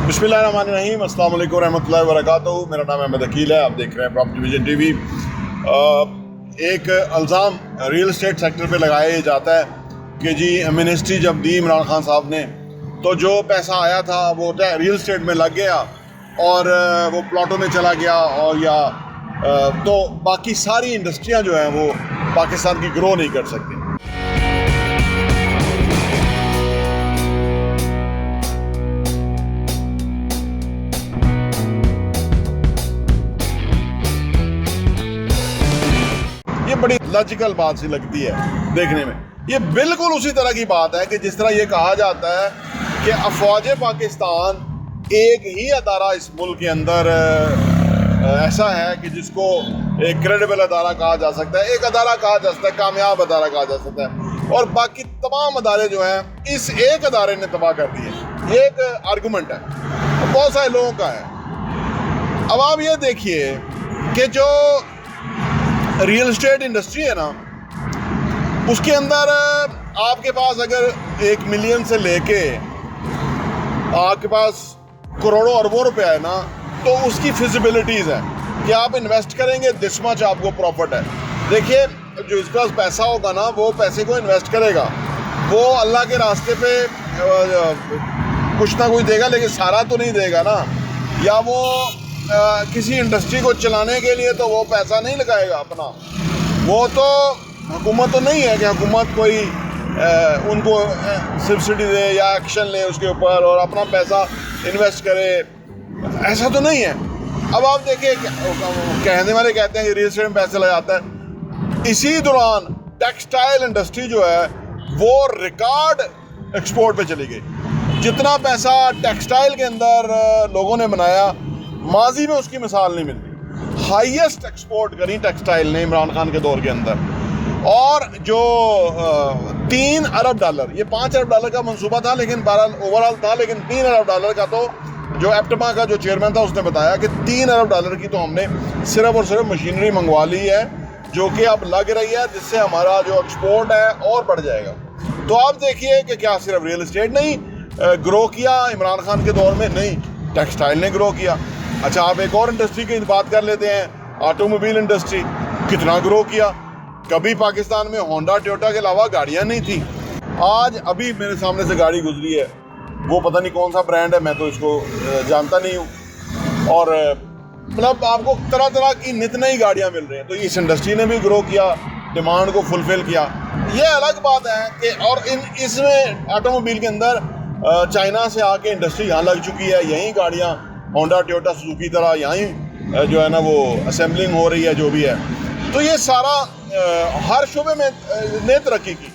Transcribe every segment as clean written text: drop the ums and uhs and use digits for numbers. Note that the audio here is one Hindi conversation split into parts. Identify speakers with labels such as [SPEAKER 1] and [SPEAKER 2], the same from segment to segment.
[SPEAKER 1] बिस्मिल्लाहिर्रहमानिर्रहीम, अस्सलाम वालेकुम रहमतुल्लाहि व बरकातहू। मेरा नाम अहमद अकील है। आप देख रहे हैं प्रॉपर्टी विजन टीवी। एक इल्ज़ाम रियल एस्टेट सेक्टर पे लगाया जाता है कि जी मिनिस्ट्री जब दी इमरान खान साहब ने तो जो पैसा आया था वो रियल एस्टेट में लग गया और वो प्लॉटों में चला गया और या तो बाकी सारी इंडस्ट्रियां जो हैं वो पाकिस्तान की ग्रो नहीं कर सकती। ये बड़ी लॉजिकल बात सी लगती है देखने में। ये बिल्कुल उसी तरह की बात है कि जिस तरह ये कहा जाता है कि अफवाज पाकिस्तान एक ही अदारा इस मुल्क के अंदर ऐसा है कि जिसको एक क्रेडिबल अदारा कहा जा सकता है, एक अदारा कहा जा सकता है, कामयाब अदारा कहा जा सकता है, और बाकी तमाम अदारे जो हैं इस एक अदारे ने तबाह कर दिए। ये एक आर्गूमेंट है, बहुत सारे लोगों का है। अब आप ये देखिए कि जो रियल एस्टेट इंडस्ट्री है ना, उसके अंदर आपके पास अगर 1 मिलियन से लेके आपके पास करोड़ों अरबों रुपए है ना, तो उसकी फिजिबिलिटीज़ है कि आप इन्वेस्ट करेंगे दिस मच आपको प्रॉफिट है। देखिए, जो इसके पास पैसा होगा ना वो पैसे को इन्वेस्ट करेगा, वो अल्लाह के रास्ते पे कुछ ना कुछ देगा, लेकिन सारा तो नहीं देगा ना। या वो किसी इंडस्ट्री को चलाने के लिए तो वो पैसा नहीं लगाएगा अपना। वो तो हुकूमत तो नहीं है कि हुकूमत कोई उनको सब्सिडी दे या एक्शन ले उसके ऊपर और अपना पैसा इन्वेस्ट करे, ऐसा तो नहीं है। अब आप देखिए, कहने वाले कहते हैं कि रियल एस्टेट में पैसा लगाता है। इसी दौरान टेक्सटाइल इंडस्ट्री जो है वो रिकॉर्ड एक्सपोर्ट पे चली गई। जितना पैसा टेक्सटाइल के अंदर लोगों ने बनाया, माजी में उसकी मिसाल नहीं मिलती। हाईएस्ट एक्सपोर्ट करी टेक्सटाइल ने इमरान खान के दौर के अंदर, और जो 3 अरब डॉलर, ये 5 अरब डॉलर का मंसूबा था लेकिन बहरहाल ओवरऑल था, लेकिन 3 अरब डॉलर का तो जो एप्टमा का जो चेयरमैन था उसने बताया कि 3 अरब डॉलर की तो हमने सिर्फ और सिर्फ मशीनरी मंगवा ली है, जो कि अब लग रही है, जिससे हमारा जो एक्सपोर्ट है और बढ़ जाएगा। तो आप देखिए कि क्या सिर्फ रियल एस्टेट नहीं ग्रो किया इमरान खान के दौर में, नहीं, टेक्सटाइल ने ग्रो किया। अच्छा, आप एक और इंडस्ट्री की बात कर लेते हैं, ऑटोमोबाइल इंडस्ट्री कितना ग्रो किया। कभी पाकिस्तान में होंडा टोयोटा के अलावा गाड़ियाँ नहीं थी। आज अभी मेरे सामने से गाड़ी गुजरी है, वो पता नहीं कौन सा ब्रांड है, मैं तो इसको जानता नहीं हूँ, और मतलब आपको तरह तरह की नित नई गाड़ियाँ मिल रही हैं। तो इस इंडस्ट्री ने भी ग्रो किया, डिमांड को फुलफिल किया। ये अलग बात है कि और इसमें ऑटोमोबाइल के अंदर चाइना से आके इंडस्ट्री यहाँ लग चुकी है, यहीं गाड़ियाँ होंडा टोयोटा सुजुकी तरह यहीं जो है ना वो असेंबलिंग हो रही है, जो भी है। तो ये सारा हर शोबे में ने तरक्की की।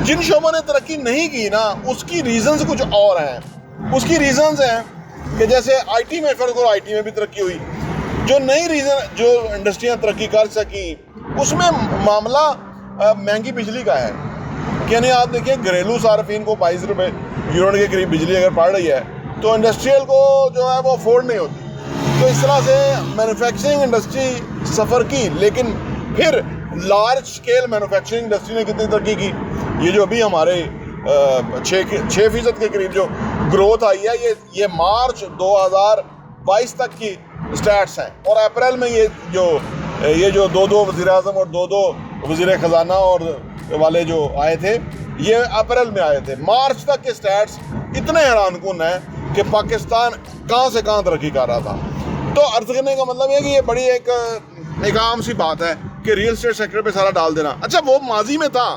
[SPEAKER 1] जिन शोबों ने तरक्की नहीं की ना, उसकी रीजंस कुछ और हैं। उसकी रीजंस हैं कि जैसे आईटी में, फिर को आईटी में भी तरक्की हुई। जो नई रीजन जो इंडस्ट्रियां तरक्की कर सकी, उसमें मामला महंगी बिजली का है। यानी आप देखिए, घरेलू सार्फिन को 22 रुपये यूनिट के करीब बिजली अगर पड़ रही है तो इंडस्ट्रियल को जो है वो अफोर्ड नहीं होती। तो इस तरह से मैन्युफैक्चरिंग इंडस्ट्री सफ़र की, लेकिन फिर लार्ज स्केल मैन्युफैक्चरिंग इंडस्ट्री ने कितनी तरक्की की। ये जो अभी हमारे 6% के करीब जो ग्रोथ आई है, ये मार्च 2022 तक की स्टैट्स हैं, और अप्रैल में ये जो 2 वज़ीर-ए-आज़म और 2 वज़ीर ख़जाना और वाले जो आए थे, ये अप्रैल में आए थे। मार्च तक के स्टैट्स इतने हैरानकुन हैं कि पाकिस्तान कहाँ से कहाँ तरक्की कर रहा था। तो अर्ज करने का मतलब है कि ये बड़ी एक आम सी बात है कि रियल एस्टेट सेक्टर पे सारा डाल देना। अच्छा, वो माजी में था,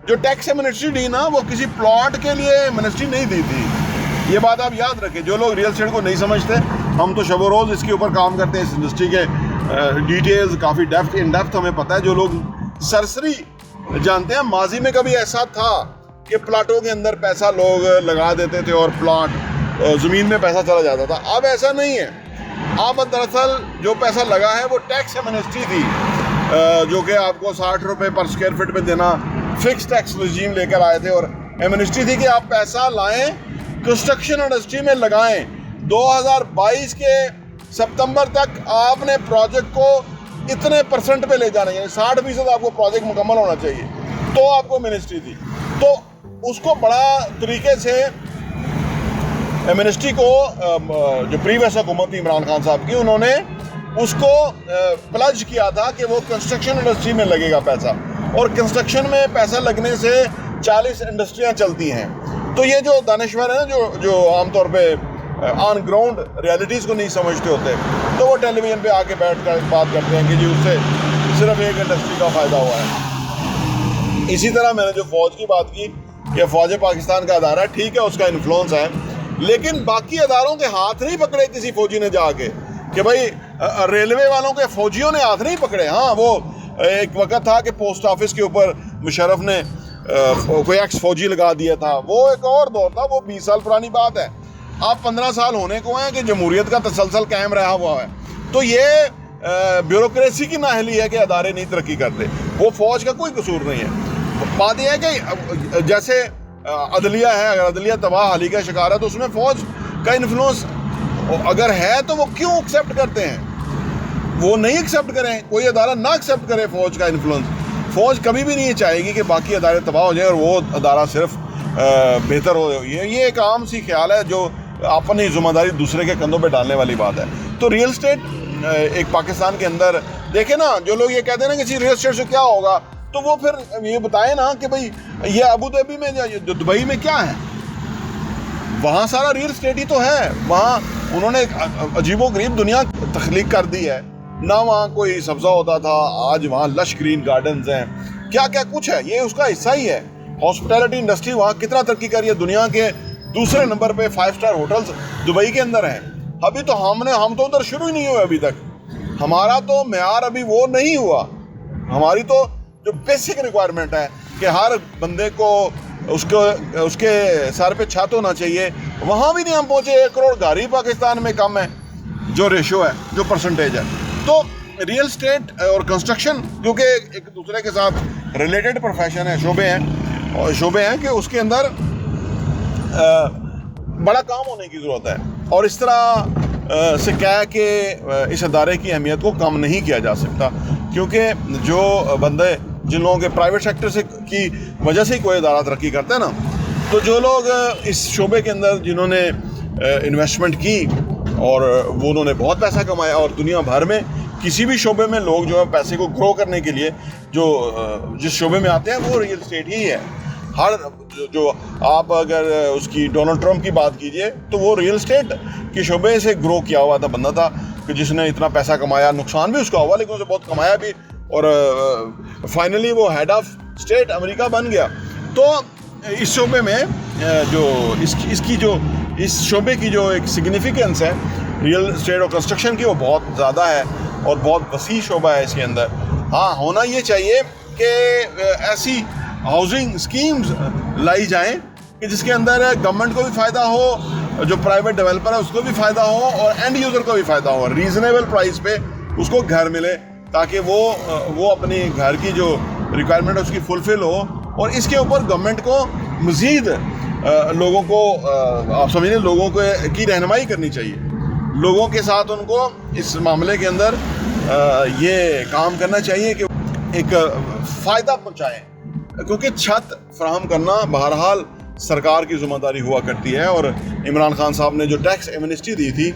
[SPEAKER 1] जो टैक्स मिनिस्ट्री दी ना, वो किसी प्लॉट के लिए मिनिस्ट्री नहीं दी थी। ये बात आप याद रखें। जो लोग रियल एस्टेट को नहीं समझते, हम तो शब रोज़ इसके ऊपर काम करते हैं, इस इंडस्ट्री के डिटेल्स काफ़ी इन डेप्थ हमें पता है। जो लोग सरसरी जानते हैं, माजी में कभी ऐसा था कि प्लाटों के अंदर पैसा लोग लगा देते थे और प्लाट ज़मीन में पैसा चला जाता था। अब ऐसा नहीं है। अब दरअसल जो पैसा लगा है वो टैक्स एमनेस्टी थी, जो कि आपको 60 रुपये पर स्क्वायर फीट में देना, फिक्स टैक्स रजीम लेकर आए थे। और एमनेस्टी थी कि आप पैसा लाएं, कंस्ट्रक्शन इंडस्ट्री में लगाएं। 2022 के सितंबर तक आपने प्रोजेक्ट को इतने % पे ले जाना है, 60% आपको प्रोजेक्ट मुकम्मल होना चाहिए, तो आपको मिनिस्ट्री थी। तो उसको बड़ा तरीके से एमनेस्टी को जो प्रीवियस हुकूमत थी इमरान खान साहब की, उन्होंने उसको प्लज किया था कि वो कंस्ट्रक्शन इंडस्ट्री में लगेगा पैसा, और कंस्ट्रक्शन में पैसा लगने से 40 इंडस्ट्रियां चलती हैं। तो ये जो दानिश्वर है ना, जो आमतौर पे ऑन ग्राउंड रियलिटीज़ को नहीं समझते होते, तो वो टेलीविज़न पे आके बैठ कर बात करते हैं कि जी उससे सिर्फ एक इंडस्ट्री का फ़ायदा हुआ है। इसी तरह मैंने जो फ़ौज की बात की कि फ़ौज पाकिस्तान का अदारा ठीक है, उसका इन्फ्लुएंस है, लेकिन बाकी अदारों के हाथ नहीं पकड़े किसी फ़ौजी ने जाके कि भाई रेलवे वालों के फ़ौजियों ने हाथ नहीं पकड़े। हाँ, वो एक वक्त था कि पोस्ट ऑफिस के ऊपर मुशर्रफ ने कोई एक्स फ़ौजी लगा दिया था, वो एक और दौर था, वो 20 साल पुरानी बात है। अब 15 साल होने को हैं कि जमहूरियत का तसलसल कायम रहा हुआ है। तो ये ब्यूरोक्रेसी की नाअहली है कि अदारे नहीं तरक्की करते, वो फ़ौज का कोई कसूर नहीं है। बात यह है कि जैसे अदलिया है, अगर अदलिया तबाह हाली का शिकार है तो उसमें फ़ौज का इन्फ्लुएंस अगर है तो वो क्यों एक्सेप्ट करते हैं? वो नहीं एक्सेप्ट करें, कोई अदारा ना एक्सेप्ट करे फ़ौज का इन्फ्लुएंस। फ़ौज कभी भी नहीं चाहेगी कि बाकी अदारे तबाह हो जाए और वो अदारा सिर्फ बेहतर हो। ये एक आम सी ख्याल है जो अपनी जिम्मेदारी दूसरे के कंधों पे डालने वाली बात है। तो रियल इस्टेट एक पाकिस्तान के अंदर देखे ना, जो लोग ये कहते हैं ना कि रियल इस्टेट से क्या होगा, तो वो फिर ये बताएं ना कि भाई ये अबू धाबी में जो दुबई में क्या है, वहाँ सारा रियल इस्टेट ही तो है। वहाँ उन्होंने एक अजीबोगरीब दुनिया तख्लीक कर दी है ना, वहाँ कोई सब्जा होता था, आज वहाँ लश ग्रीन गार्डन्स हैं, क्या क्या कुछ है, ये उसका हिस्सा ही है। हॉस्पिटैलिटी इंडस्ट्री वहाँ कितना तरक्की कर रही है, दुनिया के दूसरे नंबर पे 5 स्टार होटल्स दुबई के अंदर हैं। अभी तो हम तो उधर शुरू ही नहीं हुए अभी तक, हमारा तो मेयार अभी वो नहीं हुआ। हमारी तो जो बेसिक रिक्वायरमेंट है कि हर बंदे को उसके सर पे छत होना चाहिए, वहाँ भी नहीं हम पहुँचे। 1 करोड़ घर ही पाकिस्तान में कम है, जो रेशो है, जो परसेंटेज है। तो रियल स्टेट और कंस्ट्रक्शन क्योंकि एक दूसरे के साथ रिलेटेड प्रोफेशन है, शोबे हैं कि उसके अंदर बड़ा काम होने की ज़रूरत है। और इस तरह से कह के इस अदारे की अहमियत को कम नहीं किया जा सकता, क्योंकि जो बंदे जिन लोगों के प्राइवेट सेक्टर से की वजह से ही कोई अदारा तरक्की करता है ना, तो जो लोग इस शोबे के अंदर जिन्होंने इन्वेस्टमेंट की और वो उन्होंने बहुत पैसा कमाया, और दुनिया भर में किसी भी शोबे में लोग जो है पैसे को ग्रो करने के लिए जो जिस शोबे में आते हैं वो रियल इस्टेट ही है। हर जो आप अगर उसकी डोनाल्ड ट्रंप की बात कीजिए तो वो रियल इस्टेट के शोबे से ग्रो किया हुआ था बंदा था कि जिसने इतना पैसा कमाया, नुकसान भी उसका हुआ लेकिन उसने बहुत कमाया भी, और फाइनली वो हेड ऑफ स्टेट अमेरिका बन गया। तो इस शोबे में जो इस शोबे की जो एक सिग्निफिकेंस है रियल इस्टेट और कंस्ट्रक्शन की, वो बहुत ज़्यादा है और बहुत वसी शोबा है इसके अंदर। हाँ, होना ये चाहिए कि ऐसी हाउसिंग स्कीम्स लाई जाएं कि जिसके अंदर गवर्नमेंट को भी फ़ायदा हो, जो प्राइवेट डेवलपर है उसको भी फ़ायदा हो और एंड यूज़र को भी फ़ायदा हो, रीज़नेबल प्राइस पे उसको घर मिले ताकि वो अपनी घर की जो रिक्वायरमेंट है उसकी फुलफ़िल हो। और इसके ऊपर गवर्नमेंट को मज़ीद लोगों को आप समझिए लोगों की रहनुमाई करनी चाहिए, लोगों के साथ उनको इस मामले के अंदर ये काम करना चाहिए कि एक फ़ायदा पहुँचाएँ, क्योंकि छत फराहम करना बहरहाल सरकार की ज़िम्मेदारी हुआ करती है। और इमरान खान साहब ने जो टैक्स एमनेस्टी दी थी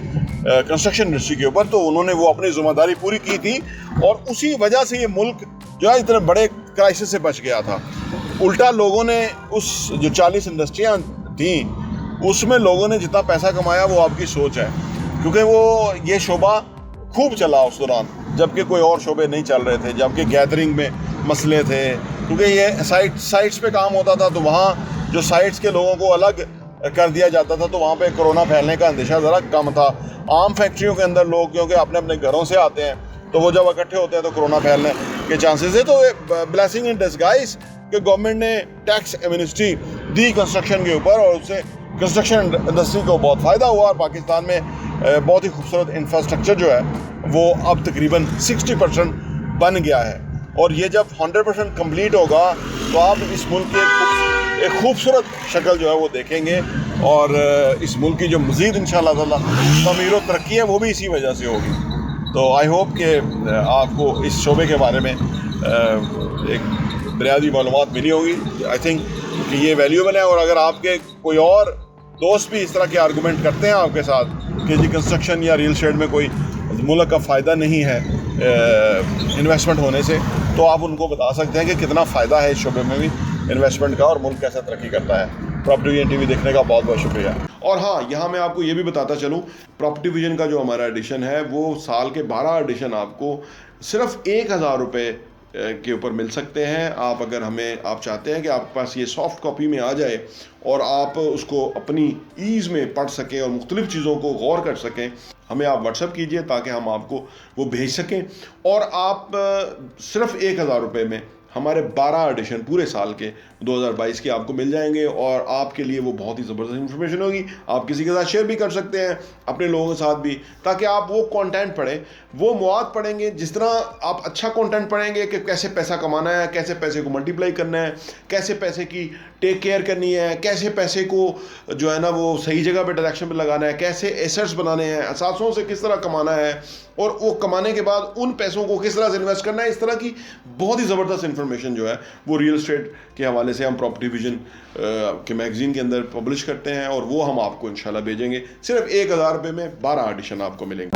[SPEAKER 1] कंस्ट्रक्शन इंडस्ट्री के ऊपर, तो उन्होंने वो अपनी ज़िम्मेदारी पूरी की थी और उसी वजह से ये मुल्क जो है इतने बड़े क्राइसिस से बच गया था। उल्टा लोगों ने उस जो 40 इंडस्ट्रियाँ थी उसमें लोगों ने जितना पैसा कमाया वो आपकी सोच है, क्योंकि वो ये शोबा खूब चला उस दौरान जबकि कोई और शोबे नहीं चल रहे थे, जबकि गैदरिंग में मसले थे, क्योंकि ये साइट्स पे काम होता था तो वहाँ जो साइट्स के लोगों को अलग कर दिया जाता था तो वहाँ पे कोरोना फैलने का अंदेशा ज़रा कम था। आम फैक्ट्रियों के अंदर लोग क्योंकि अपने अपने घरों से आते हैं तो वो जब इकट्ठे होते हैं तो कोरोना फैलने के चांसेस है। तो ब्लेसिंग इन डिस्गाइज कि गवर्नमेंट ने टैक्स एमनेस्टी दी कंस्ट्रक्शन के ऊपर और उससे कंस्ट्रक्शन इंडस्ट्री को बहुत फ़ायदा हुआ और पाकिस्तान में बहुत ही खूबसूरत इंफ्रास्ट्रक्चर जो है वो अब तकरीबन 60% बन गया है। और ये जब 100% कंप्लीट होगा तो आप इस मुल्क की एक खूबसूरत शक्ल जो है वो देखेंगे और इस मुल्क की जो मज़ीद इंशाअल्लाह ताला तमीर और तरक्की है वो भी इसी वजह से होगी। तो आई होप कि आपको इस शोबे के बारे में एक बुनियादी मालूमात मिली होगी। आई थिंक कि ये वैल्यूएबल है और अगर आपके कोई और दोस्त भी इस तरह के आर्गूमेंट करते हैं आपके साथ कि जी कंस्ट्रक्शन या रियल एस्टेट में कोई मुल्क का फ़ायदा नहीं है इन्वेस्टमेंट होने से, तो आप उनको बता सकते हैं कि कितना फ़ायदा है इस शोबे में भी इन्वेस्टमेंट का और मुल्क कैसे तरक्की करता है। प्रॉपर्टी विजन टीवी देखने का बहुत बहुत शुक्रिया। और हाँ, यहाँ मैं आपको ये भी बताता चलूँ, प्रॉपर्टी विजन का जो हमारा एडिशन है वो साल के 12 एडिशन आपको सिर्फ 1000 रुपये के ऊपर मिल सकते हैं। आप अगर आप चाहते हैं कि आपके पास ये सॉफ्ट कॉपी में आ जाए और आप उसको अपनी ईज़ में पढ़ सकें और मुख्तलिफ़ चीज़ों को गौर कर सकें, हमें आप व्हाट्सअप कीजिए ताकि हम आपको वो भेज सकें। और आप सिर्फ 1000 रुपये में हमारे 12 एडिशन पूरे साल के 2022 के आपको मिल जाएंगे और आपके लिए वो बहुत ही ज़बरदस्त इन्फॉर्मेशन होगी। आप किसी के साथ शेयर भी कर सकते हैं, अपने लोगों के साथ भी, ताकि आप वो कंटेंट पढ़ें, वो मवाद पढ़ेंगे। जिस तरह आप अच्छा कंटेंट पढ़ेंगे कि कैसे पैसा कमाना है, कैसे पैसे को मल्टीप्लाई करना है, कैसे पैसे की टेक केयर करनी है, कैसे पैसे को जो है ना वो सही जगह पे डायरेक्शन पे लगाना है, कैसे एसेट्स बनाने हैं, असासों से किस तरह कमाना है और वो कमाने के बाद उन पैसों को किस तरह से इन्वेस्ट करना है, इस तरह की बहुत ही ज़बरदस्त इन्फॉर्मेशन जो है वो रियल एस्टेट के हवाले से हम प्रॉपर्टी विजन के मैगज़ीन के अंदर पब्लिश करते हैं और वो हम आपको इंशाल्लाह भेजेंगे। सिर्फ 1000 रुपये में 12 एडिशन आपको मिलेंगे।